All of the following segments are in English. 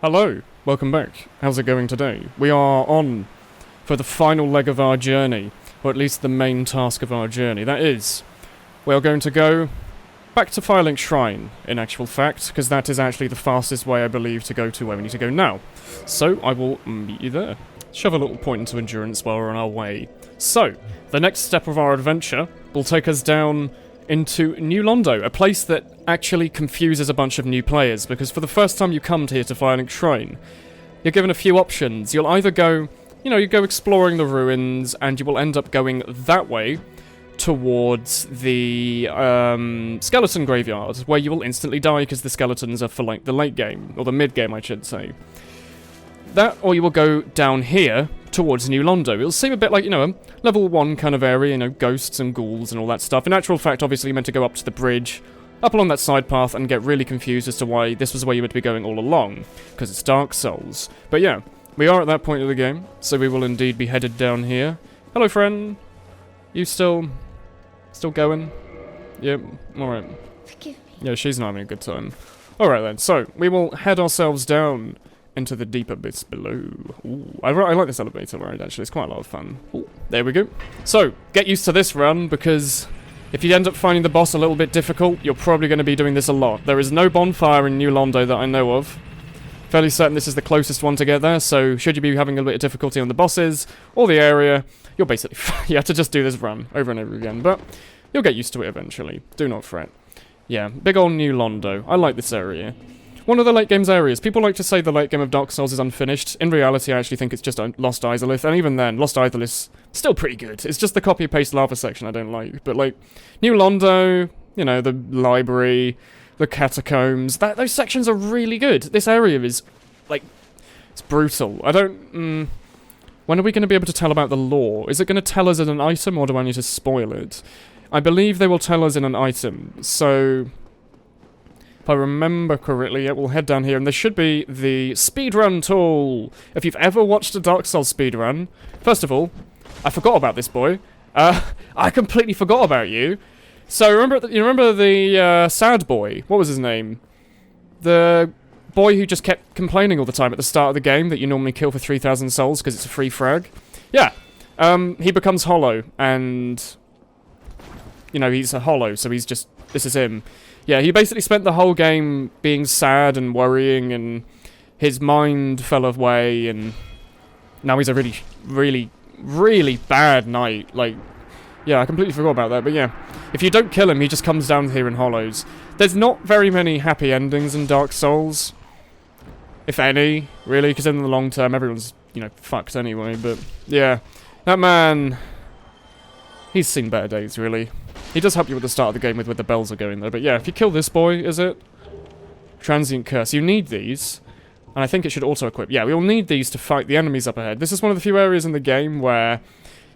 Hello, welcome back. How's it going today? We are on for the final leg of our journey, or at least the main task of our journey. That is, we are going to go back to Firelink Shrine, in actual fact, because that is actually the fastest way, I believe, to go to where we need to go now. So, I will meet you there. Shove a little point into endurance while we're on our way. So, the next step of our adventure will take us down into New Londo, a place that actually confuses a bunch of new players, because for the first time you come here to Firelink Shrine, you're given a few options. You'll either go, you go exploring the ruins, and you will end up going that way towards the skeleton graveyard, where you will instantly die because the skeletons are for, like, the late game, or the mid game, I should say. That, or you will go down here towards New Londo. It'll seem a bit like, a level 1 kind of area, ghosts and ghouls and all that stuff. In actual fact, obviously, you're meant to go up to the bridge, up along that side path, and get really confused as to why this was where you meant to be going all along, because it's Dark Souls. But yeah, we are at that point of the game, so we will indeed be headed down here. Hello, friend. You still going? Yep, alright. Forgive me. Yeah, she's not having a good time. Alright then, so, we will head ourselves down into the deep abyss below. Ooh, I like this elevator ride, actually. It's quite a lot of fun. Ooh, there we go. So, get used to this run, because if you end up finding the boss a little bit difficult, you're probably going to be doing this a lot. There is no bonfire in New Londo that I know of. Fairly certain this is the closest one to get there, so should you be having a bit of difficulty on the bosses, or the area, you'll basically you have to just do this run over and over again, but you'll get used to it eventually. Do not fret. Yeah, big old New Londo. I like this area. One of the late game's areas. People like to say the late game of Dark Souls is unfinished. In reality, I actually think it's just Lost Izalith, and even then, Lost Izalith's still pretty good. It's just the copy-paste lava section I don't like. But, like, New Londo, the library, the catacombs, those sections are really good. This area is, like, it's brutal. I don't, when are we going to be able to tell about the lore? Is it going to tell us in an item, or do I need to spoil it? I believe they will tell us in an item, so if I remember correctly, we'll head down here, and there should be the speedrun tool. If you've ever watched a Dark Souls speedrun, first of all, I forgot about this boy. I completely forgot about you. So you remember the sad boy? What was his name? The boy who just kept complaining all the time at the start of the game that you normally kill for 3,000 souls because it's a free frag. Yeah. He becomes hollow, and he's a hollow, so he's just, this is him. Yeah, he basically spent the whole game being sad and worrying, and his mind fell away, and now he's a really, really, really bad knight. Like, yeah, I completely forgot about that, but yeah. If you don't kill him, he just comes down here in hollows. There's not very many happy endings in Dark Souls, if any, really, because in the long term, everyone's, fucked anyway, but yeah. That man, he's seen better days, really. He does help you at the start of the game with where the bells are going, though. But yeah, if you kill this boy, is it? Transient Curse. You need these. And I think it should auto-equip. Yeah, we will need these to fight the enemies up ahead. This is one of the few areas in the game where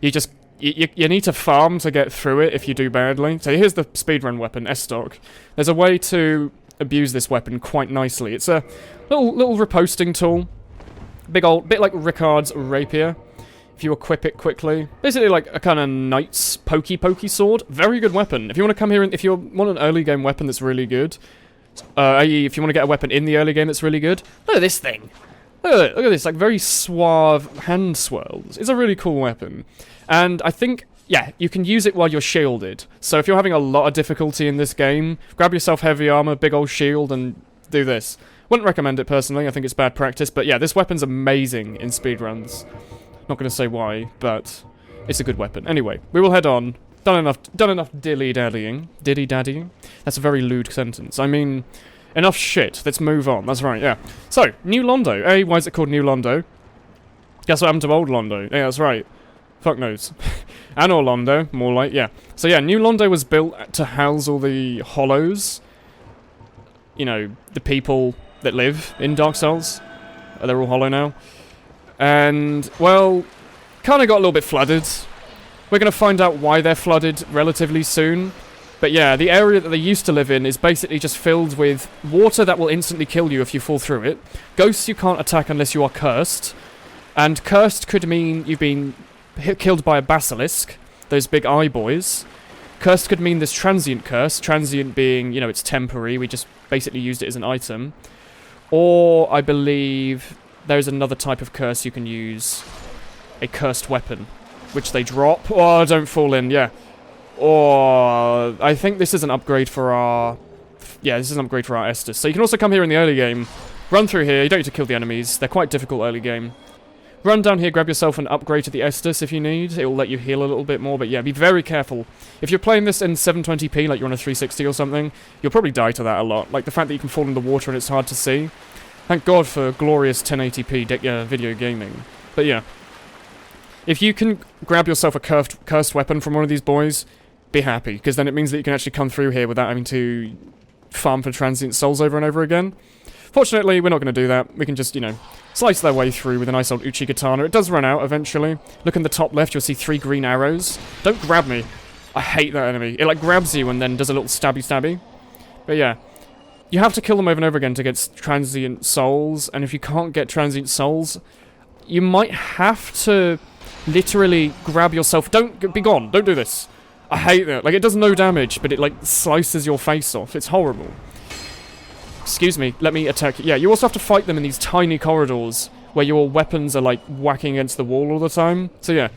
you just, you need to farm to get through it if you do badly. So here's the speedrun weapon, S-Stock. There's a way to abuse this weapon quite nicely. It's a little riposting tool. Bit like Ricard's rapier. If you equip it quickly. Basically like a kind of knight's pokey sword. Very good weapon. If you want to come here and if you want an early game weapon that's really good, i.e. if you want to get a weapon in the early game that's really good, look at this thing. Look at this, like very suave hand swirls. It's a really cool weapon. And I think, yeah, you can use it while you're shielded. So if you're having a lot of difficulty in this game, grab yourself heavy armor, big old shield, and do this. Wouldn't recommend it personally, I think it's bad practice, but yeah, this weapon's amazing in speedruns. Not going to say why, but it's a good weapon. Anyway, we will head on. Done enough dilly-daddying. Diddy-daddying? That's a very lewd sentence. I mean, enough shit. Let's move on. That's right, yeah. So, New Londo. Hey, why is it called New Londo? Guess what happened to Old Londo? Yeah, that's right. Fuck knows. Anor Londo, more like, yeah. So yeah, New Londo was built to house all the hollows. The people that live in Dark Souls. They're all hollow now. And, well, kind of got a little bit flooded. We're going to find out why they're flooded relatively soon. But yeah, the area that they used to live in is basically just filled with water that will instantly kill you if you fall through it. Ghosts you can't attack unless you are cursed. And cursed could mean you've been killed by a basilisk, those big eye boys. Cursed could mean this transient curse, transient being, it's temporary, we just basically used it as an item. Or, I believe, there's another type of curse you can use. A cursed weapon, which they drop. Oh, don't fall in, yeah. Or, I think this is an upgrade for our... Yeah, this is an upgrade for our Estus. So you can also come here in the early game, run through here, you don't need to kill the enemies, they're quite difficult early game. Run down here, grab yourself an upgrade to the Estus if you need, it will let you heal a little bit more, but yeah, be very careful. If you're playing this in 720p, like you're on a 360 or something, you'll probably die to that a lot. Like the fact that you can fall in the water and it's hard to see. Thank God for glorious 1080p video gaming. But yeah, if you can grab yourself a cursed weapon from one of these boys, be happy, because then it means that you can actually come through here without having to farm for transient souls over and over again. Fortunately, we're not going to do that. We can just, you know, slice their way through with a nice old Uchi katana. It does run out eventually. Look in the top left, you'll see 3 green arrows. Don't grab me. I hate that enemy. It, like, grabs you and then does a little stabby-stabby. But yeah, you have to kill them over and over again to get transient souls, and if you can't get transient souls, you might have to literally grab yourself. Don't be gone. Don't do this. I hate that. Like, it does no damage, but it, like, slices your face off. It's horrible. Excuse me, let me attack. Yeah, you also have to fight them in these tiny corridors where your weapons are, like, whacking against the wall all the time. So, yeah,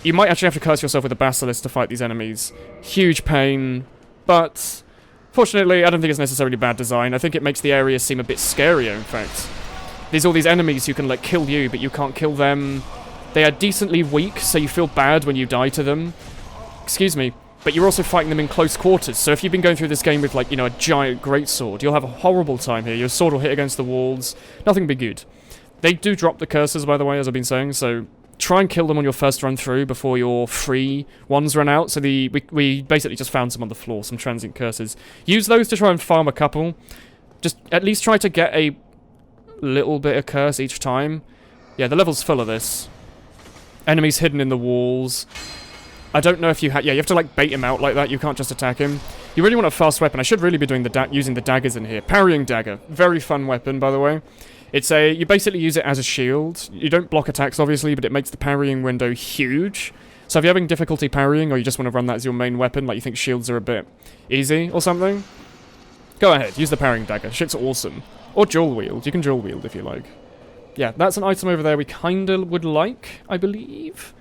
you might actually have to curse yourself with a basilisk to fight these enemies. Huge pain, but fortunately, I don't think it's necessarily bad design. I think it makes the area seem a bit scarier, in fact. There's all these enemies who can, like, kill you, but you can't kill them. They are decently weak, so you feel bad when you die to them. Excuse me, but you're also fighting them in close quarters, so if you've been going through this game with, like, you know, a giant greatsword, you'll have a horrible time here. Your sword will hit against the walls. Nothing will be good. They do drop the curses, by the way, as I've been saying, so try and kill them on your first run through before your free ones run out. So we basically just found some on the floor, some transient curses. Use those to try and farm a couple. Just at least try to get a little bit of curse each time. Yeah, the level's full of this. Enemies hidden in the walls. I don't know if you you have to, like, bait him out like that. You can't just attack him. You really want a fast weapon. I should really be doing using the daggers in here. Parrying dagger. Very fun weapon, by the way. It's you basically use it as a shield. You don't block attacks, obviously, but it makes the parrying window huge. So if you're having difficulty parrying, or you just want to run that as your main weapon, like you think shields are a bit easy or something, go ahead, use the parrying dagger. Shit's awesome. Or dual wield. You can dual wield if you like. Yeah, that's an item over there we kinda would like, I believe.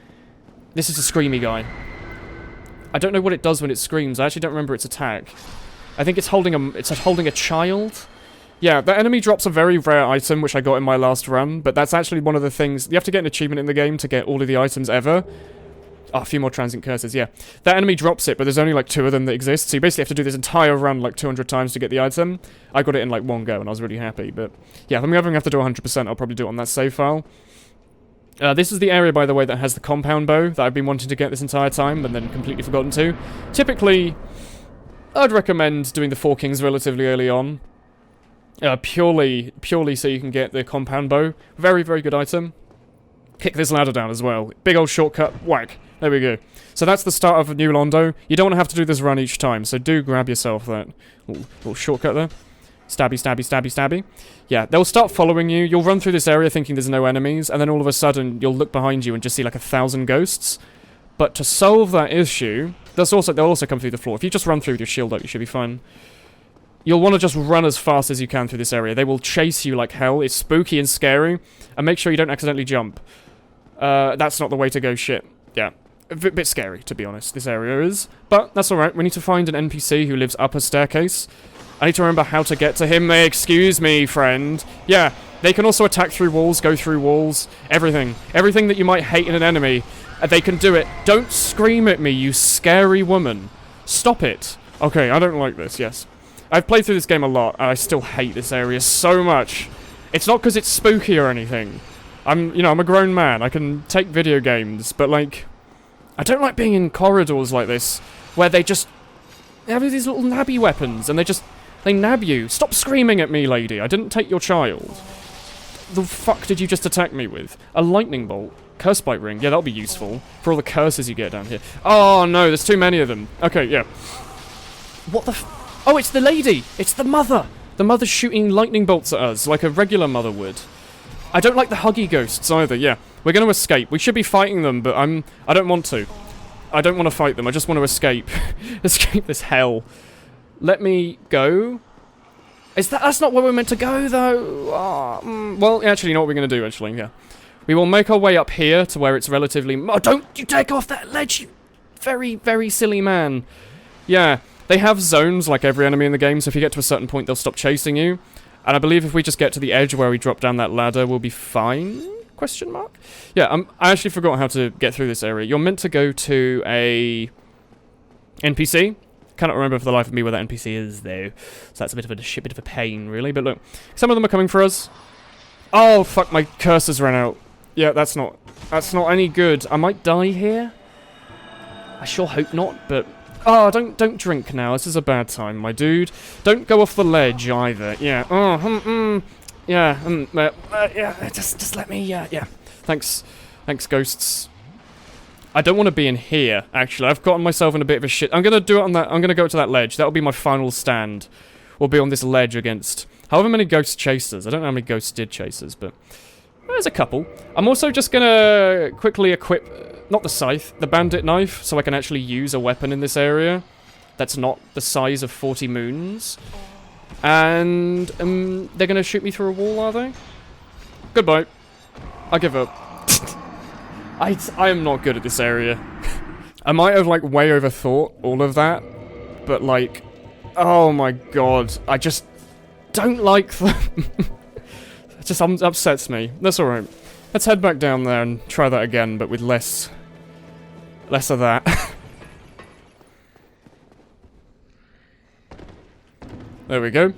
This is a screamy guy. I don't know what it does when it screams. I actually don't remember its attack. I think it's holding a child. Yeah, that enemy drops a very rare item, which I got in my last run, but that's actually one of the things... You have to get an achievement in the game to get all of the items ever. Oh, a few more transient curses, yeah. That enemy drops it, but there's only, like, 2 of them that exist, so you basically have to do this entire run, like, 200 times to get the item. I got it in, like, one go, and I was really happy, but... Yeah, if I'm ever going to have to do 100%, I'll probably do it on that save file. This is the area, by the way, that has the compound bow that I've been wanting to get this entire time, but then completely forgotten to. Typically, I'd recommend doing the 4 Kings relatively early on. Purely so you can get the compound bow. Very, very good item. Kick this ladder down as well. Big old shortcut. Whack. There we go. So that's the start of New Londo. You don't want to have to do this run each time, so do grab yourself that little shortcut there. Stabby, stabby, stabby, stabby. Yeah, they'll start following you. You'll run through this area thinking there's no enemies, and then all of a sudden you'll look behind you and just see like 1,000 ghosts. But to solve that issue, they'll also come through the floor. If you just run through with your shield up, you should be fine. You'll want to just run as fast as you can through this area. They will chase you like hell. It's spooky and scary. And make sure you don't accidentally jump. That's not the way to go, shit. Yeah. A bit scary, to be honest, this area is. But that's alright. We need to find an NPC who lives up a staircase. I need to remember how to get to him. Excuse me, friend. Yeah, they can also attack through walls, go through walls, everything. Everything that you might hate in an enemy, they can do it. Don't scream at me, you scary woman. Stop it. Okay, I don't like this, yes. I've played through this game a lot, and I still hate this area so much. It's not because it's spooky or anything. I'm a grown man. I can take video games, but, like, I don't like being in corridors like this, where they have these little nabby weapons, and they nab you. Stop screaming at me, lady. I didn't take your child. The fuck did you just attack me with? A lightning bolt. Curse bite ring. Yeah, that'll be useful for all the curses you get down here. Oh, no, there's too many of them. Okay, yeah. What the Oh, it's the lady! It's the mother! The mother's shooting lightning bolts at us, like a regular mother would. I don't like the huggy ghosts either, yeah. We're gonna escape. We should be fighting them, but I don't want to. I don't want to fight them, I just want to escape. Escape this hell. Let me go. That's not where we're meant to go, though. Well, actually, you know what we're going to do, actually, yeah. We will make our way up here to where it's relatively... Oh, don't you take off that ledge, you very, very silly man. Yeah, they have zones like every enemy in the game, so if you get to a certain point, they'll stop chasing you. And I believe if we just get to the edge where we drop down that ladder, we'll be fine? Question mark? Yeah, I actually forgot how to get through this area. You're meant to go to a NPC. Cannot remember for the life of me where that NPC is, though. So that's a bit of a pain, really. But look, some of them are coming for us. Oh, fuck, my cursors ran out. Yeah, that's not any good. I might die here. I sure hope not, but... Oh, don't drink now. This is a bad time, my dude. Don't go off the ledge, either. Yeah. Oh, yeah, just let me, yeah. Thanks, ghosts. I don't want to be in here, actually. I've gotten myself in a bit of a shit. I'm gonna do it on that. I'm gonna go to that ledge. That'll be my final stand. We'll be on this ledge against however many ghosts chased us. I don't know how many ghosts did chase us, but there's a couple. I'm also just gonna quickly equip, not the scythe, the bandit knife, so I can actually use a weapon in this area that's not the size of 40 moons. And they're gonna shoot me through a wall, are they? Goodbye. I give up. I am not good at this area. I might have, like, way overthought all of that, but, like, oh my god, I just don't like them. It just upsets me. That's alright. Let's head back down there and try that again, but with less of that. There we go.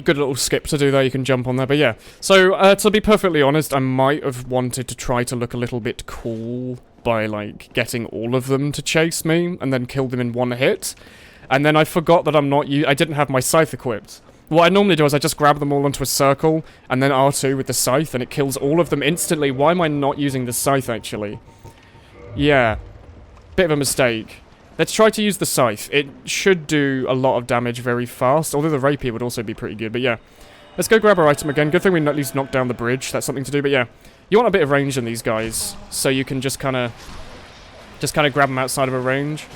Good little skip to do there, you can jump on there, but yeah. So, to be perfectly honest, I might have wanted to try to look a little bit cool by, like, getting all of them to chase me, and then kill them in one hit. And then I forgot that I didn't have my scythe equipped. What I normally do is I just grab them all into a circle, and then R2 with the scythe, and it kills all of them instantly. Why am I not using the scythe, actually? Yeah. Bit of a mistake. Let's try to use the scythe. It should do a lot of damage very fast, although the rapier would also be pretty good, but yeah. Let's go grab our item again. Good thing we at least knocked down the bridge. That's something to do, but yeah. You want a bit of range in these guys, so you can just kind of grab them outside of a range.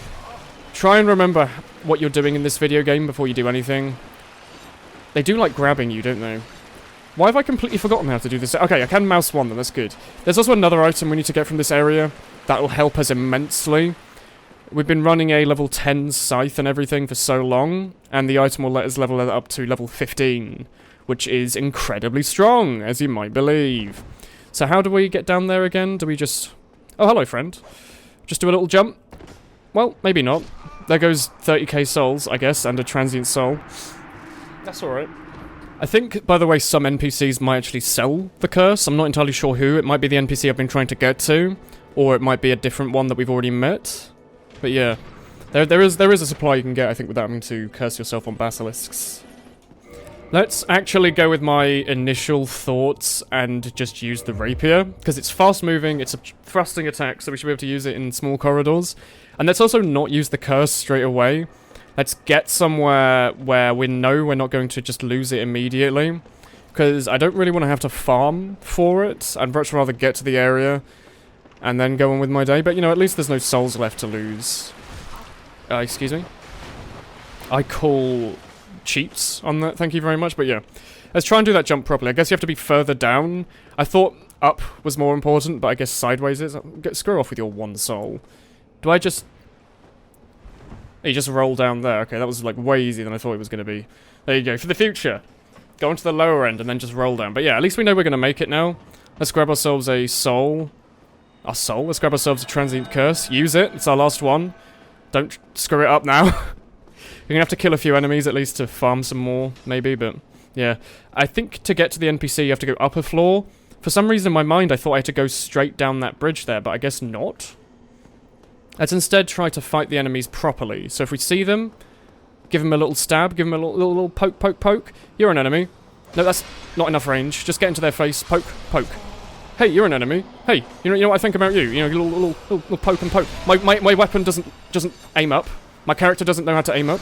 Try and remember what you're doing in this video game before you do anything. They do like grabbing you, don't they? Why have I completely forgotten how to do this? Okay, I can mouse one them, that's good. There's also another item we need to get from this area. That will help us immensely. We've been running a level 10 scythe and everything for so long, and the item will let us level it up to level 15, which is incredibly strong, as you might believe. So how do we get down there again? Do we just... Oh, hello, friend. Just do a little jump? Well, maybe not. There goes 30k souls, I guess, and a transient soul. That's alright. I think, by the way, some NPCs might actually sell the curse. I'm not entirely sure who. It might be the NPC I've been trying to get to, or it might be a different one that we've already met. But yeah, there is a supply you can get, I think, without having to curse yourself on basilisks. Let's actually go with my initial thoughts and just use the rapier, because it's fast moving, it's a thrusting attack, so we should be able to use it in small corridors. And let's also not use the curse straight away. Let's get somewhere where we know we're not going to just lose it immediately, because I don't really want to have to farm for it. I'd much rather get to the area and then go on with my day, but you know, at least there's no souls left to lose. Excuse me? I call cheats on that, thank you very much, but yeah. Let's try and do that jump properly. I guess you have to be further down. I thought up was more important, but I guess sideways is. Screw off with your one soul. Do I just... You just roll down there. Okay, that was like way easier than I thought it was going to be. There you go, for the future. Go into the lower end and then just roll down. But yeah, at least we know we're going to make it now. Let's grab ourselves a soul. Let's grab ourselves a transient curse. Use it. It's our last one. Don't screw it up now. You're gonna have to kill a few enemies at least to farm some more, maybe, but yeah. I think to get to the NPC you have to go up a floor. For some reason in my mind I thought I had to go straight down that bridge there, but I guess not. Let's instead try to fight the enemies properly. So if we see them, give them a little stab, give them a little poke, poke, poke. You're an enemy. No, that's not enough range. Just get into their face, poke, poke. Hey, you're an enemy. Hey, you know what I think about you? You know, little poke and poke. My weapon doesn't aim up. My character doesn't know how to aim up.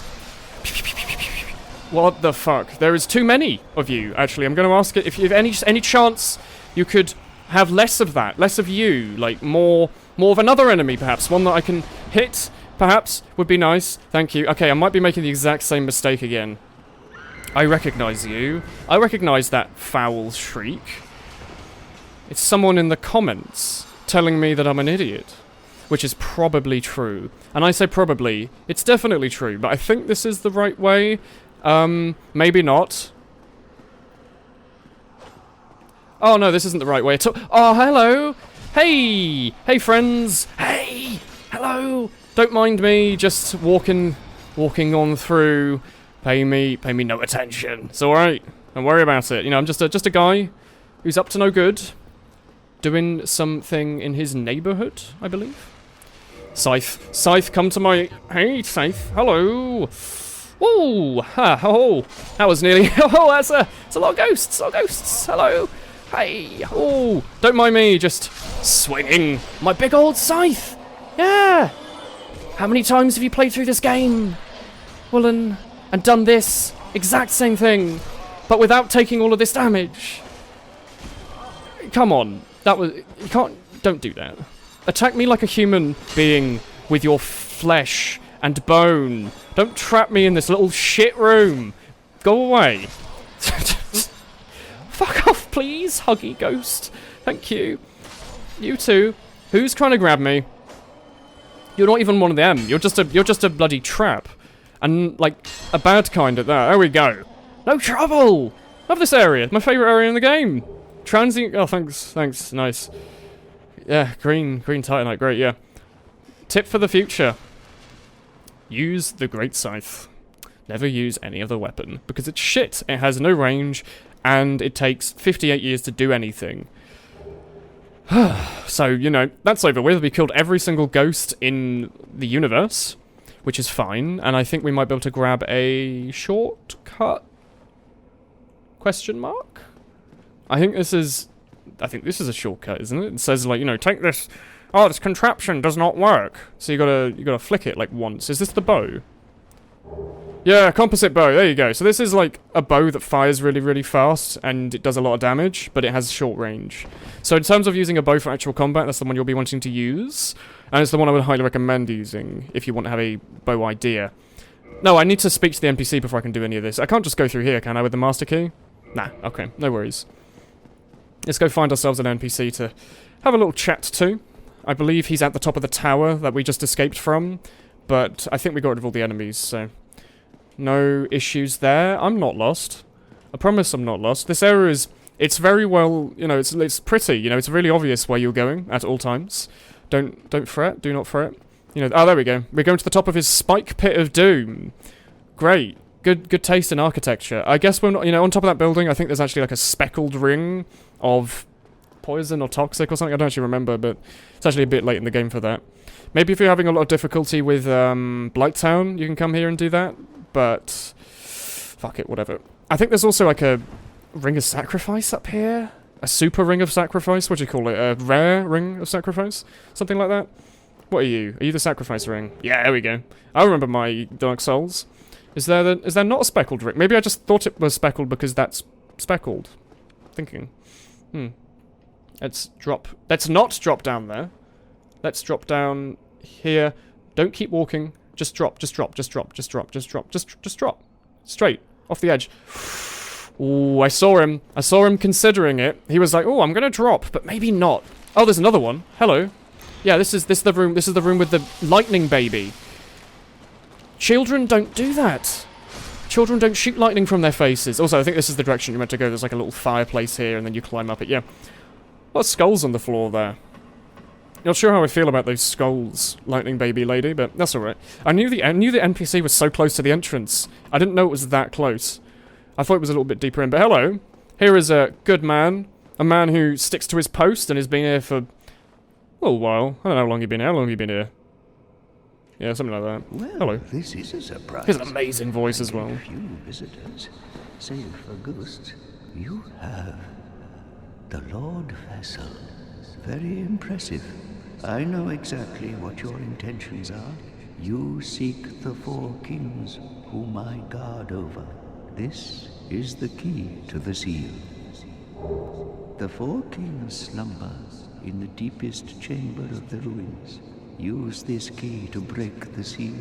What the fuck? There is too many of you, actually. I'm going to ask it if you have any chance you could have less of that, less of you, like more of another enemy, perhaps. One that I can hit, perhaps, would be nice. Thank you. Okay, I might be making the exact same mistake again. I recognise you. I recognise that foul shriek. It's someone in the comments telling me that I'm an idiot. Which is probably true. And I say probably, it's definitely true, but I think this is the right way. Maybe not. Oh no, this isn't the right way at all. Oh, hello! Hey! Hey friends! Hey! Hello! Don't mind me, just walking on through. Pay me no attention. It's alright. Don't worry about it. You know, I'm just a guy who's up to no good. Doing something in his neighborhood, I believe. Scythe, come to my... Hey, Scythe, hello! Ooh, oh, that was nearly... Oh, it's a lot of ghosts, hello! Hey, oh, don't mind me, just swinging my big old scythe! Yeah! How many times have you played through this game, Woolen, and done this exact same thing, but without taking all of this damage? Come on, that was... You can't... Don't do that. Attack me like a human being with your flesh and bone. Don't trap me in this little shit room. Go away. Fuck off, please, huggy ghost. Thank you. You too. Who's trying to grab me? You're not even one of them. You're just a bloody trap. And, like, a bad kind at that. There we go. No trouble! Love this area. My favourite area in the game. Transient... Oh, thanks. Nice. Yeah, green titanite, great, yeah. Tip for the future. Use the Great Scythe. Never use any other weapon, because it's shit. It has no range, and it takes 58 years to do anything. So, you know, that's over with. We killed every single ghost in the universe, which is fine, and I think we might be able to grab a shortcut? Question mark? I think this is a shortcut, isn't it? It says, like, you know, take this. Oh, this contraption does not work. So you gotta flick it like once. Is this the bow? Yeah, composite bow. There you go. So this is like a bow that fires really, really fast, and it does a lot of damage, but it has short range. So in terms of using a bow for actual combat, that's the one you'll be wanting to use, and it's the one I would highly recommend using if you want to have a bow idea. No, I need to speak to the NPC before I can do any of this. I can't just go through here, can I, with the master key? Nah. Okay. No worries. Let's go find ourselves an NPC to have a little chat to. I believe he's at the top of the tower that we just escaped from, but I think we got rid of all the enemies, so no issues there. I'm not lost. I promise I'm not lost. This area is... It's very well... You know, it's pretty. You know, it's really obvious where you're going at all times. Don't fret. Do not fret. You know... Oh, there we go. We're going to the top of his spike pit of doom. Great. Good taste in architecture. I guess we're not... You know, on top of that building, I think there's actually like a speckled ring of poison or toxic or something. I don't actually remember, but it's actually a bit late in the game for that. Maybe if you're having a lot of difficulty with Blighttown, you can come here and do that, but fuck it, whatever. I think there's also like a ring of sacrifice up here? A super ring of sacrifice? What do you call it? A rare ring of sacrifice? Something like that? What are you? Are you the sacrifice ring? Yeah, there we go. I remember my Dark Souls. Is there not a speckled ring? Maybe I just thought it was speckled because that's speckled. Thinking. Let's not drop down there. Let's drop down here. Don't keep walking. Just drop. Straight. Off the edge. Ooh, I saw him. I saw him considering it. He was like, oh, I'm gonna drop, but maybe not. Oh, there's another one. Hello. Yeah, this is the room with the lightning baby. Children don't do that. Children don't shoot lightning from their faces. Also, I think this is the direction you're meant to go. There's like a little fireplace here, and then you climb up it. Yeah. A lot of skulls on the floor there. Not sure how I feel about those skulls, lightning baby lady, but that's alright. I knew the NPC was so close to the entrance. I didn't know it was that close. I thought it was a little bit deeper in, but hello. Here is a good man. A man who sticks to his post and has been here for a little while. I don't know how long you've been here. How long have you been here? Yeah, something like that. Well, hello. This is a surprise. He has an amazing voice as well. Few visitors, save for ghosts. You have the Lord Vessel. Very impressive. I know exactly what your intentions are. You seek the four kings, whom I guard over. This is the key to the seal. The four kings slumber in the deepest chamber of the ruins. Use this key to break the seal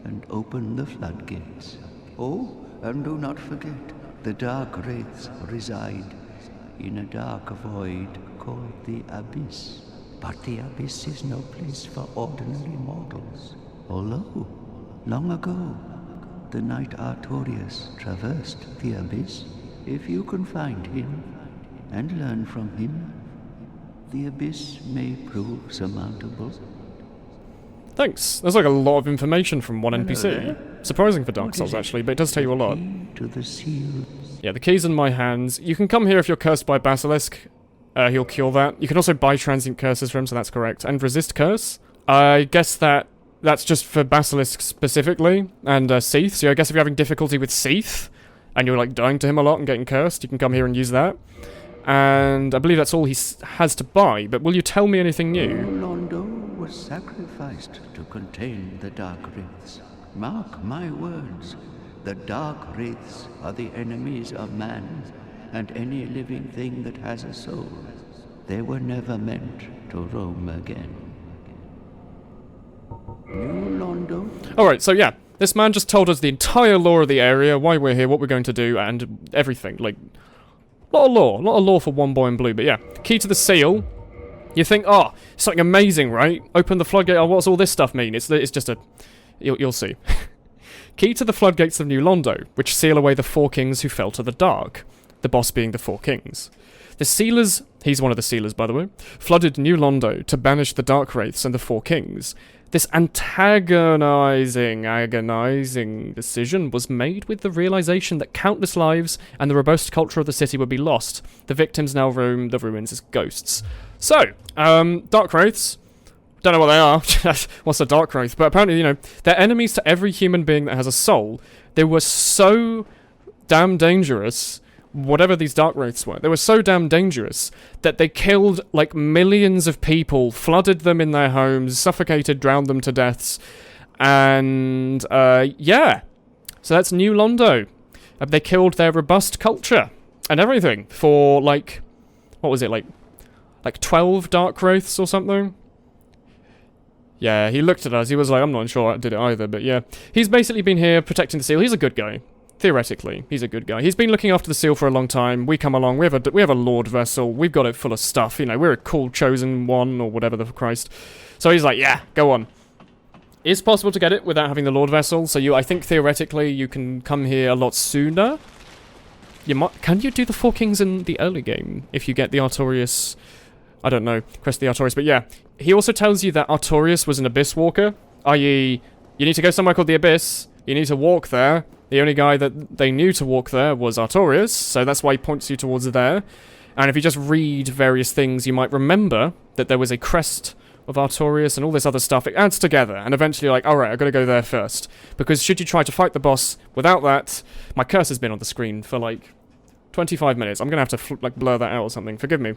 and open the floodgates. Oh, And do not forget, the dark wraiths reside in a dark void called the Abyss. But the Abyss is no place for ordinary mortals. Although, long ago, the knight Artorius traversed the Abyss. If you can find him and learn from him, the Abyss may prove surmountable. Thanks. There's like a lot of information from one Hello NPC. there. Surprising for Dark What Souls, is it? actually, but it does tell you a lot. Key to the seal. Yeah, the key's in my hands. You can come here if you're cursed by Basilisk. He'll cure that. You can also buy transient curses from him, so that's correct. And resist curse. I guess that's just for Basilisk specifically, and Seath. So I guess if you're having difficulty with Seath, and you're like dying to him a lot and getting cursed, you can come here and use that. And I believe that's all he has to buy, but will you tell me anything new? Londo was sacrificed to contain the dark wraiths. Mark my words, the dark wraiths are the enemies of man and any living thing that has a soul. They were never meant to roam again. New Londo? Alright, so yeah, this man just told us the entire lore of the area, why we're here, what we're going to do, and everything. Like, a lot of lore for one boy in blue, but yeah. Key to the seal. You think, oh, something amazing, right? Open the floodgate, oh, what's all this stuff mean? It's just a... You'll see. Key to the floodgates of New Londo, which seal away the four kings who fell to the dark. The boss being the four kings. The sealers, he's one of the sealers by the way, flooded New Londo to banish the dark wraiths and the four kings. This agonizing decision was made with the realization that countless lives and the robust culture of the city would be lost. The victims now roam the ruins as ghosts. So, dark wraiths, don't know what they are, what's a dark wraith, but apparently, you know, they're enemies to every human being that has a soul. They were so damn dangerous, whatever these dark wraiths were, they were so damn dangerous that they killed like millions of people, flooded them in their homes, suffocated, drowned them to deaths, and yeah. So that's New Londo. They killed their robust culture and everything for like, what was it, like 12 dark wraiths or something? Yeah, he looked at us, he was like, I'm not sure I did it either, but yeah. He's basically been here protecting the seal. He's a good guy. Theoretically, he's a good guy. He's been looking after the seal for a long time. We come along, we have a Lord vessel, we've got it full of stuff, you know, we're a cool chosen one, or whatever the Christ. So he's like, yeah, go on. It's possible to get it without having the Lord vessel, so I think theoretically you can come here a lot sooner. Can you do the Four Kings in the early game, if you get the Artorius, I don't know, Crest of the Artorius, but yeah. He also tells you that Artorius was an Abyss Walker, i.e., you need to go somewhere called the Abyss, you need to walk there. The only guy that they knew to walk there was Artorius, so that's why he points you towards there. And if you just read various things, you might remember that there was a crest of Artorius and all this other stuff. It adds together, and eventually you're like, alright, I've got to go there first. Because should you try to fight the boss without that, my curse has been on the screen for like 25 minutes. I'm going to have to like blur that out or something. Forgive me.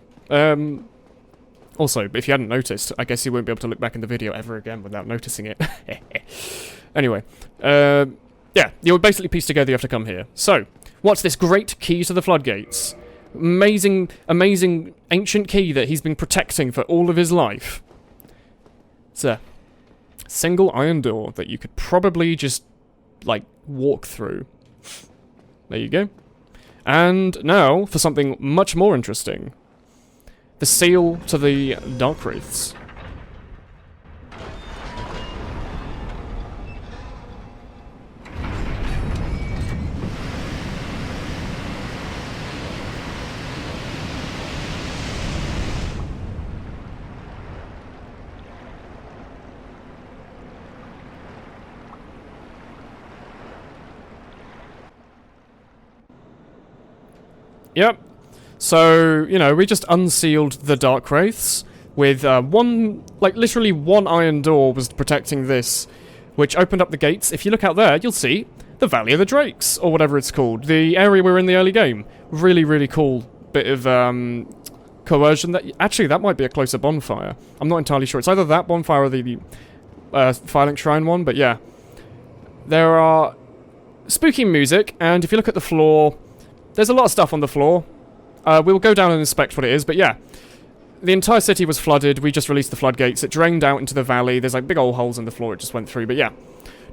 Also, if you hadn't noticed, I guess you won't be able to look back in the video ever again without noticing it. Anyway, yeah, you'll basically piece together you have to come here. So, what's this great key to the floodgates? Amazing ancient key that he's been protecting for all of his life. It's a single iron door that you could probably just, like, walk through. There you go. And now, for something much more interesting. The seal to the dark wraiths. Yep. So, you know, we just unsealed the Dark Wraiths with literally one iron door was protecting this, which opened up the gates. If you look out there, you'll see the Valley of the Drakes, or whatever it's called. The area we were in the early game. Really, really cool bit of coercion. Actually, that might be a closer bonfire. I'm not entirely sure. It's either that bonfire or the Firelink Shrine one, but yeah. There are spooky music, and if you look at the floor, there's a lot of stuff on the floor. We'll go down and inspect what it is, but yeah. The entire city was flooded. We just released the floodgates. It drained out into the valley. There's like big old holes in the floor it just went through, but yeah.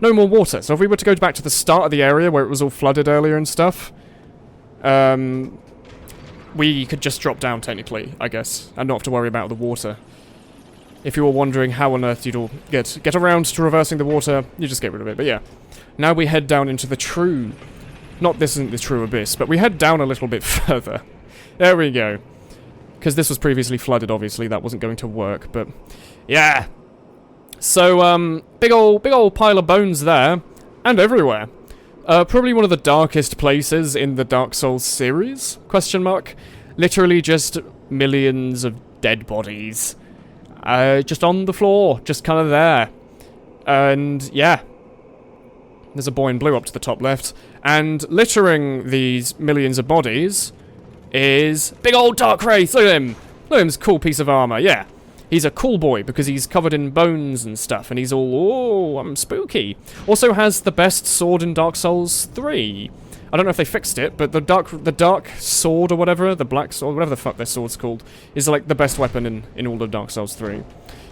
no more water. So if we were to go back to the start of the area where it was all flooded earlier and stuff, we could just drop down, technically, I guess, and not have to worry about the water. If you were wondering how on earth you'd all get around to reversing the water, you just get rid of it. But yeah, now we head down into the true... Not this isn't the true abyss, but we head down a little bit further. There we go. Because this was previously flooded, obviously, that wasn't going to work, but... Yeah! So, big ol' pile of bones there, and everywhere. Probably one of the darkest places in the Dark Souls series, question mark. Literally just millions of dead bodies. Just on the floor, just kind of there. And, yeah. There's a boy in blue up to the top left. And littering these millions of bodies is big old Dark Wraith. Look at him. Look at him, this cool piece of armor, yeah. He's a cool boy because he's covered in bones and stuff, and he's all, oh, I'm spooky. Also has the best sword in Dark Souls 3. I don't know if they fixed it, but the dark sword or whatever, the black sword, whatever the fuck their sword's called, is like the best weapon in all of Dark Souls 3.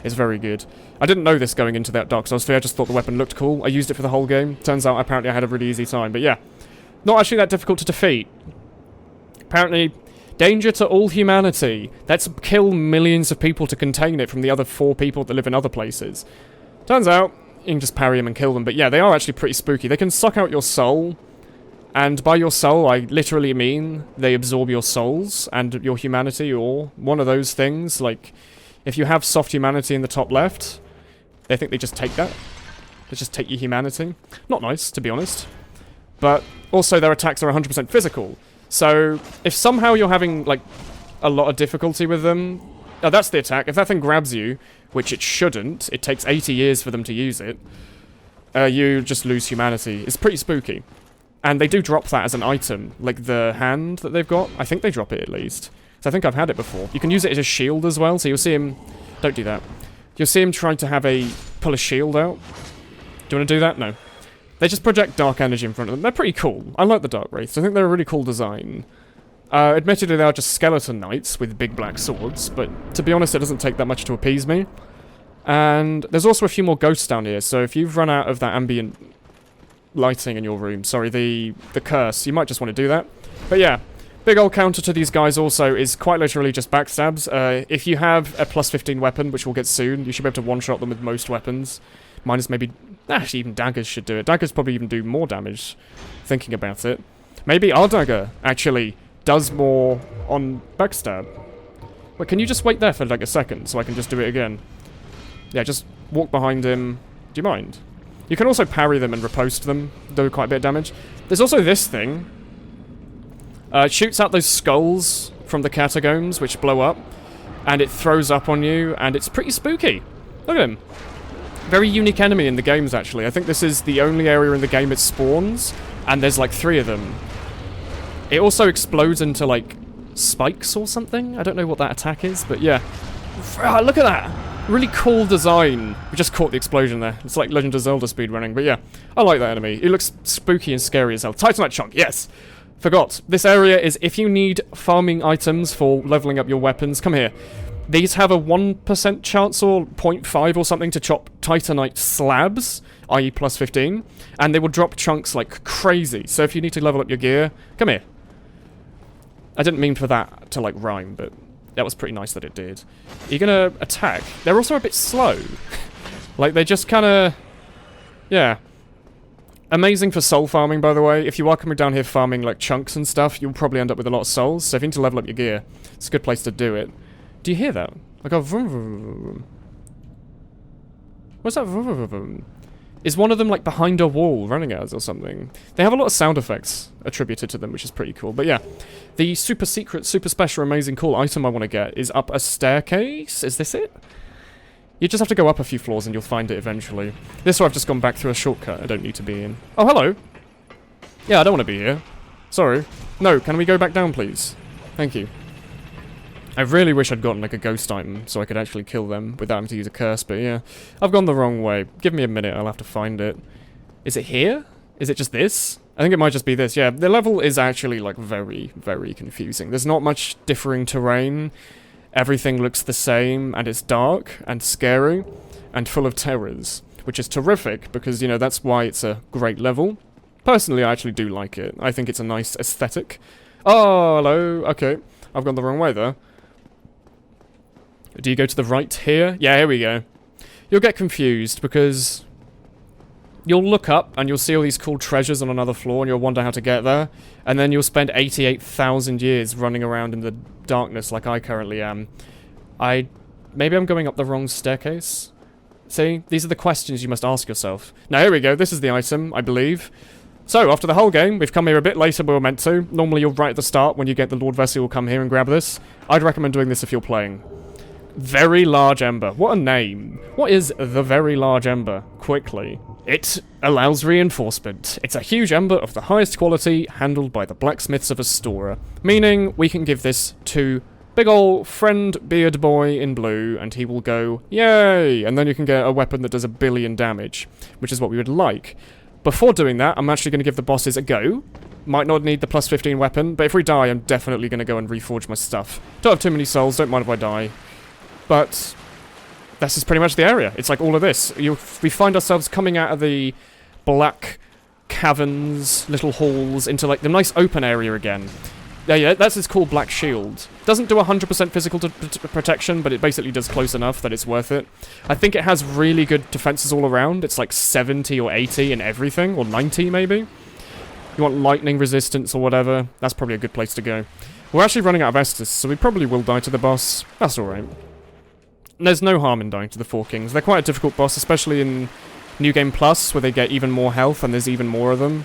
It's very good. I didn't know this going into that Dark Souls 3, I just thought the weapon looked cool. I used it for the whole game. Turns out apparently I had a really easy time, but yeah. Not actually that difficult to defeat. Apparently... Danger to all humanity. Let's kill millions of people to contain it from the other 4 people that live in other places. Turns out, you can just parry them and kill them, but yeah, they are actually pretty spooky. They can suck out your soul, and by your soul, I literally mean they absorb your souls and your humanity, or one of those things. Like, if you have soft humanity in the top left, they think they just take that. They just take your humanity. Not nice, to be honest. But also, their attacks are 100% physical. So, if somehow you're having, like, a lot of difficulty with them... Oh, that's the attack. If that thing grabs you, which it shouldn't, it takes 80 years for them to use it, you just lose humanity. It's pretty spooky. And they do drop that as an item, like the hand that they've got. I think they drop it, at least. So I think I've had it before. You can use it as a shield as well, so you'll see him... Don't do that. You'll see him trying to pull a shield out. Do you want to do that? No. They just project dark energy in front of them. They're pretty cool. I like the Dark Wraiths. I think they're a really cool design. Admittedly, they are just skeleton knights with big black swords, but to be honest, it doesn't take that much to appease me. And there's also a few more ghosts down here, so if you've run out of that ambient lighting in your room, sorry, the curse, you might just want to do that. But yeah, big old counter to these guys also is quite literally just backstabs. If you have a plus 15 weapon, which we'll get soon, you should be able to one-shot them with most weapons. Minus maybe... Actually, even daggers should do it. Daggers probably even do more damage, thinking about it. Maybe our dagger, actually, does more on backstab. Wait, can you just wait there for, like, a second, so I can just do it again? Yeah, just walk behind him. Do you mind? You can also parry them and riposte them, do quite a bit of damage. There's also this thing. It shoots out those skulls from the catacombs, which blow up, and it throws up on you, and it's pretty spooky. Look at him. Very unique enemy in the games, actually. I think this is the only area in the game it spawns, and there's like 3 of them. It also explodes into, like, spikes or something? I don't know what that attack is, but yeah. Look at that! Really cool design. We just caught the explosion there. It's like Legend of Zelda speedrunning, but yeah. I like that enemy. It looks spooky and scary as hell. Titanite chunk, yes! Forgot. This area is if you need farming items for leveling up your weapons, come here. These have a 1% chance or 0.5 or something to chop Titanite slabs, i.e. plus 15, and they will drop chunks like crazy. So if you need to level up your gear, come here. I didn't mean for that to, like, rhyme, but that was pretty nice that it did. Are you gonna attack? They're also a bit slow. Like, they just kinda... Yeah. Amazing for soul farming, by the way. If you are coming down here farming, like, chunks and stuff, you'll probably end up with a lot of souls, so if you need to level up your gear, it's a good place to do it. Do you hear that? Like a vroom vroom vroom. What's that vroom vroom vroom? Is one of them like behind a wall running at us or something? They have a lot of sound effects attributed to them, which is pretty cool. But yeah, the super secret, super special, amazing, cool item I want to get is up a staircase. Is this it? You just have to go up a few floors and you'll find it eventually. This way I've just gone back through a shortcut I don't need to be in. Oh, hello. Yeah, I don't want to be here. Sorry. No, can we go back down, please? Thank you. I really wish I'd gotten, like, a ghost item so I could actually kill them without having to use a curse, but yeah. I've gone the wrong way. Give me a minute, I'll have to find it. Is it here? Is it just this? I think it might just be this, yeah. The level is actually, like, very, very confusing. There's not much differing terrain. Everything looks the same, and it's dark, and scary, and full of terrors. which is terrific, because, you know, that's why it's a great level. Personally, I actually do like it. I think it's a nice aesthetic. Oh, hello. Okay. I've gone the wrong way, though. Do you go to the right here? Yeah, here we go. You'll get confused, because you'll look up, and you'll see all these cool treasures on another floor, and you'll wonder how to get there. And then you'll spend 88,000 years running around in the darkness like I currently am. Maybe I'm going up the wrong staircase? See? These are the questions you must ask yourself. Now, here we go. This is the item, I believe. So, after the whole game, we've come here a bit later than we were meant to. Normally, you're right at the start when you get the Lord Vessel, you'll come here and grab this. I'd recommend doing this if you're playing. Very Large Ember. What a name. What is the Very Large Ember? Quickly. It allows reinforcement. It's a huge ember of the highest quality, handled by the blacksmiths of Astora. Meaning, we can give this to big ol' friend beard boy in blue, and he will go, yay! And then you can get a weapon that does 1 billion damage, which is what we would like. Before doing that, I'm actually going to give the bosses a go. Might not need the plus 15 weapon, but if we die, I'm definitely going to go and reforge my stuff. Don't have too many souls, don't mind if I die. But this is pretty much the area. It's like all of this. We find ourselves coming out of the black caverns, little halls, into like the nice open area again. Yeah, that's its called Black Shield. Doesn't do 100% physical protection, but it basically does close enough that it's worth it. I think it has really good defenses all around. It's like 70 or 80 in everything, or 90 maybe. You want lightning resistance or whatever, that's probably a good place to go. We're actually running out of Estus, so we probably will die to the boss. That's alright. There's no harm in dying to the Four Kings. They're quite a difficult boss, especially in New Game Plus, where they get even more health and there's even more of them.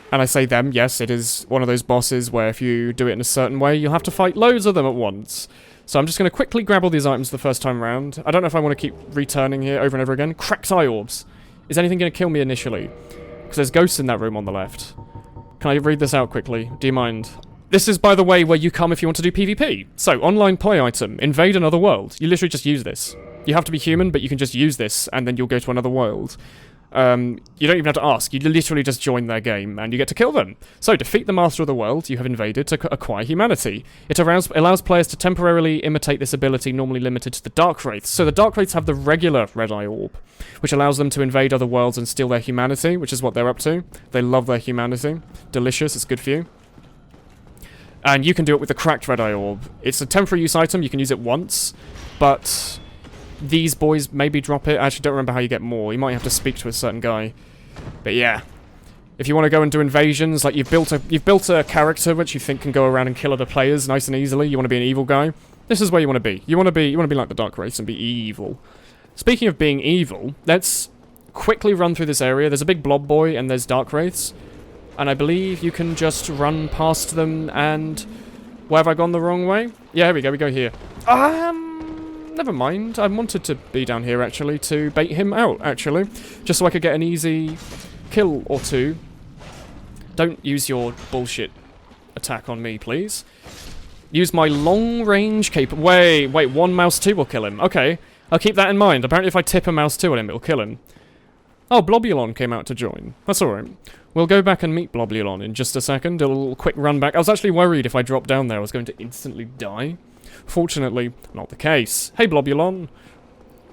And I say them, yes, it is one of those bosses where if you do it in a certain way, you'll have to fight loads of them at once. So I'm just going to quickly grab all these items the first time round. I don't know if I want to keep returning here over and over again. Cracked eye orbs. Is anything going to kill me initially? Because there's ghosts in that room on the left. Can I read this out quickly? Do you mind? This is, by the way, where you come if you want to do PvP. So, online play item. Invade another world. You literally just use this. You have to be human, but you can just use this, and then you'll go to another world. You don't even have to ask. You literally just join their game, and you get to kill them. So, defeat the master of the world you have invaded to acquire humanity. It allows players to temporarily imitate this ability normally limited to the Dark Wraiths. So, the Dark Wraiths have the regular Red Eye Orb, which allows them to invade other worlds and steal their humanity, which is what they're up to. They love their humanity. Delicious, it's good for you. And you can do it with the Cracked Red Eye Orb. It's a temporary use item, you can use it once, but these boys maybe drop it. I actually don't remember how you get more. You might have to speak to a certain guy. But yeah. If you want to go and do invasions, like you've built a character which you think can go around and kill other players nice and easily, you want to be an evil guy, this is where you want to be. You want to be like the Dark Wraiths and be evil. Speaking of being evil, let's quickly run through this area. There's a big blob boy and there's Dark Wraiths. And I believe you can just run past them and... Where have I gone the wrong way? Yeah, here we go, we go here. Never mind. I wanted to be down here, actually, to bait him out, actually. Just so I could get an easy kill or two. Don't use your bullshit attack on me, please. Use my long-range Wait, one mouse 2 will kill him. Okay, I'll keep that in mind. Apparently if I tip a mouse 2 at him, it'll kill him. Oh, Blobulon came out to join. That's alright. We'll go back and meet Blobulon in just a second. A little quick run back. I was actually worried if I dropped down there I was going to instantly die. Fortunately, not the case. Hey, Blobulon.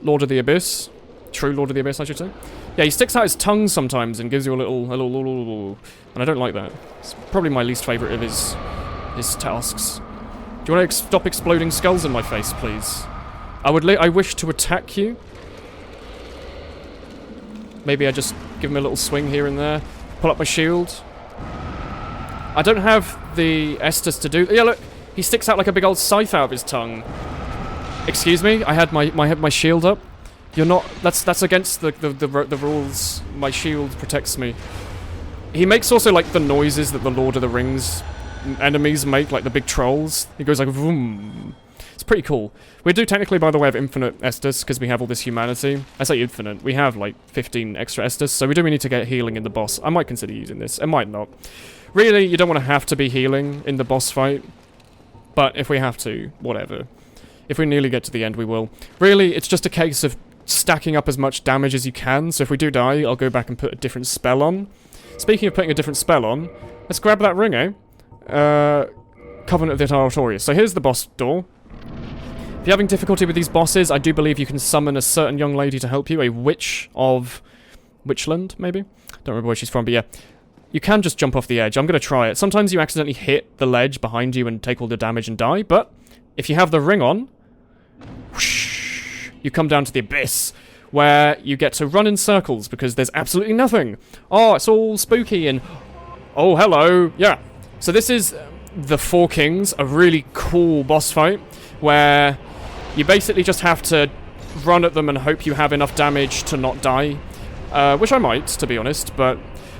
Lord of the Abyss. True Lord of the Abyss, I should say. Yeah, he sticks out his tongue sometimes and gives you a little... And I don't like that. It's probably my least favourite of his tasks. Do you want to stop exploding skulls in my face, please? I wish to attack you. Maybe I just give him a little swing here and there. Pull up my shield. I don't have the Estus to do... Yeah, look! He sticks out like a big old scythe out of his tongue. Excuse me? I had my shield up. You're not... That's against the rules. My shield protects me. He makes also, like, the noises that the Lord of the Rings enemies make, like the big trolls. He goes like, vroom. It's pretty cool. We do technically, by the way, have infinite Estus, because we have all this humanity. I say infinite. We have, like, 15 extra Estus, so we do need to get healing in the boss. I might consider using this. I might not. Really, you don't want to have to be healing in the boss fight. But if we have to, whatever. If we nearly get to the end, we will. Really, it's just a case of stacking up as much damage as you can, so if we do die, I'll go back and put a different spell on. Speaking of putting a different spell on, let's grab that ring, eh? Covenant of the Artorius. So here's the boss door. If you're having difficulty with these bosses, I do believe you can summon a certain young lady to help you, a witch of Witchland, maybe? Don't remember where she's from, but yeah. You can just jump off the edge. I'm going to try it. Sometimes you accidentally hit the ledge behind you and take all the damage and die, but if you have the ring on, whoosh, you come down to the abyss, where you get to run in circles because there's absolutely nothing. Oh, it's all spooky and... Oh, hello. Yeah. So this is the Four Kings, a really cool boss fight, where you basically just have to run at them and hope you have enough damage to not die. Which I might, to be honest, but...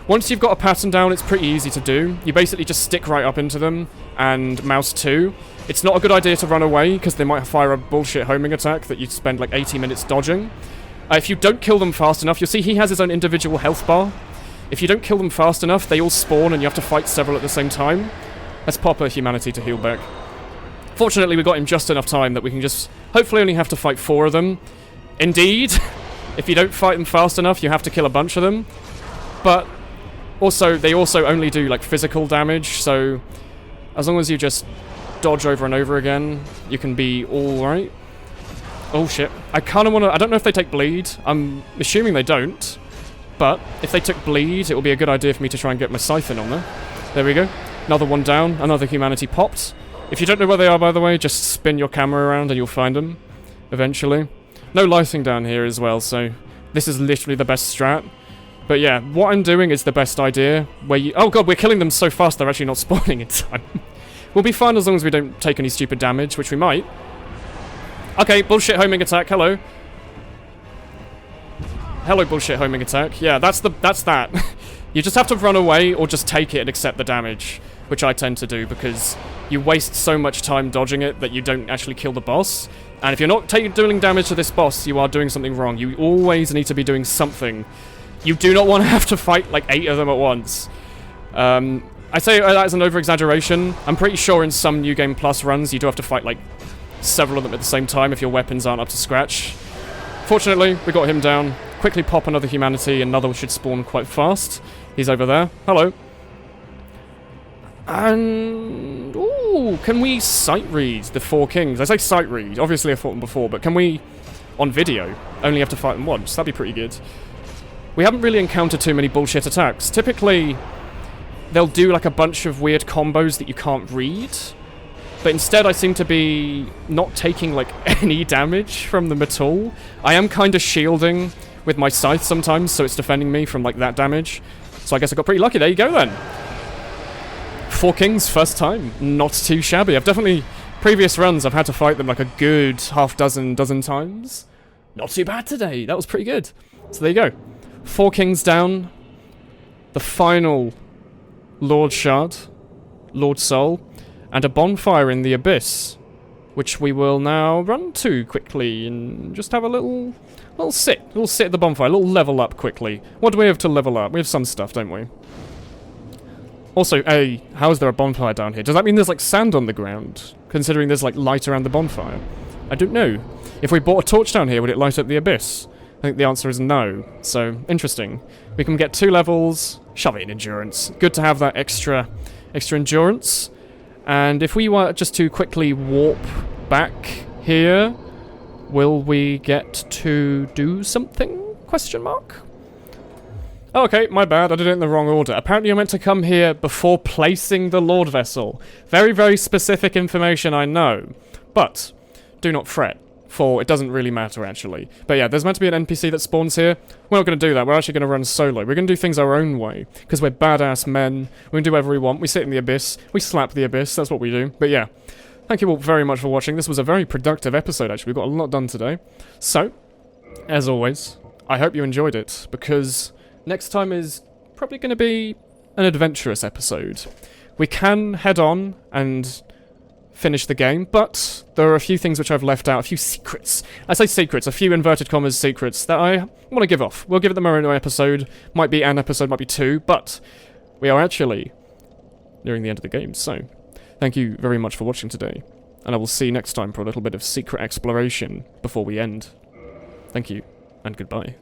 Once you've got a pattern down, it's pretty easy to do. You basically just stick right up into them and mouse 2. It's not a good idea to run away, because they might fire a bullshit homing attack that you'd spend like 80 minutes dodging. If you don't kill them fast enough, you'll see he has his own individual health bar. If you don't kill them fast enough, they all spawn and you have to fight several at the same time. Let's pop a humanity to heal back. Fortunately, we got him just enough time that we can just hopefully only have to fight 4 of them. Indeed, if you don't fight them fast enough, you have to kill a bunch of them. But... also, they also only do, like, physical damage, so as long as you just dodge over and over again, you can be alright. Oh, shit. I kind of want to... I don't know if they take bleed. I'm assuming they don't. But if they took bleed, it will be a good idea for me to try and get my scythe in on there. There we go. Another one down. Another humanity popped. If you don't know where they are, by the way, just spin your camera around and you'll find them. Eventually. No lighting down here as well, so this is literally the best strat. But yeah, what I'm doing is the best idea, where you... Oh god, we're killing them so fast they're actually not spawning in time. We'll be fine as long as we don't take any stupid damage, which we might. Okay, bullshit homing attack, hello. Hello, bullshit homing attack. Yeah, that's that. You just have to run away or just take it and accept the damage, which I tend to do because you waste so much time dodging it that you don't actually kill the boss. And if you're not doing damage to this boss, you are doing something wrong. You always need to be doing something. You do not want to have to fight like 8 of them at once. I say that as an over-exaggeration. I'm pretty sure in some New Game Plus runs you do have to fight like several of them at the same time if your weapons aren't up to scratch. Fortunately, we got him down. Quickly pop another humanity, another should spawn quite fast. He's over there. Hello. And... ooh, can we sight read the Four Kings? I say sight read. Obviously I fought them before, but can we, on video, only have to fight them once? That'd be pretty good. We haven't really encountered too many bullshit attacks. Typically, they'll do like a bunch of weird combos that you can't read. But instead, I seem to be not taking like any damage from them at all. I am kind of shielding with my scythe sometimes, so it's defending me from like that damage. So I guess I got pretty lucky. There you go then. Four Kings, first time. Not too shabby. I've definitely... previous runs, I've had to fight them like a good dozen times. Not too bad today. That was pretty good. So there you go. Four Kings down. The final Lord Shard. Lord Soul. And a bonfire in the abyss. Which we will now run to quickly and just have a little sit at the bonfire. A little level up quickly. What do we have to level up? We have some stuff, don't we? Also, how is there a bonfire down here? Does that mean there's like sand on the ground? Considering there's like light around the bonfire? I don't know. If we brought a torch down here, would it light up the abyss? I think the answer is no. So, interesting. We can get 2 levels. Shove it in endurance. Good to have that extra endurance. And if we were just to quickly warp back here, will we get to do something? Question mark? Oh, okay, my bad, I did it in the wrong order. Apparently I meant to come here before placing the Lord Vessel. Very, very specific information, I know. But, do not fret, for it doesn't really matter, actually. But yeah, there's meant to be an NPC that spawns here. We're not going to do that, we're actually going to run solo. We're going to do things our own way, because we're badass men. We can do whatever we want. We sit in the abyss. We slap the abyss, that's what we do. But yeah, thank you all very much for watching. This was a very productive episode, actually. We got a lot done today. So, as always, I hope you enjoyed it, because... next time is probably going to be an adventurous episode. We can head on and finish the game, but there are a few things which I've left out, a few secrets. I say secrets, a few inverted commas secrets that I want to give off. We'll give it them our own episode. Might be an episode, might be 2, but we are actually nearing the end of the game, so thank you very much for watching today, and I will see you next time for a little bit of secret exploration before we end. Thank you, and goodbye.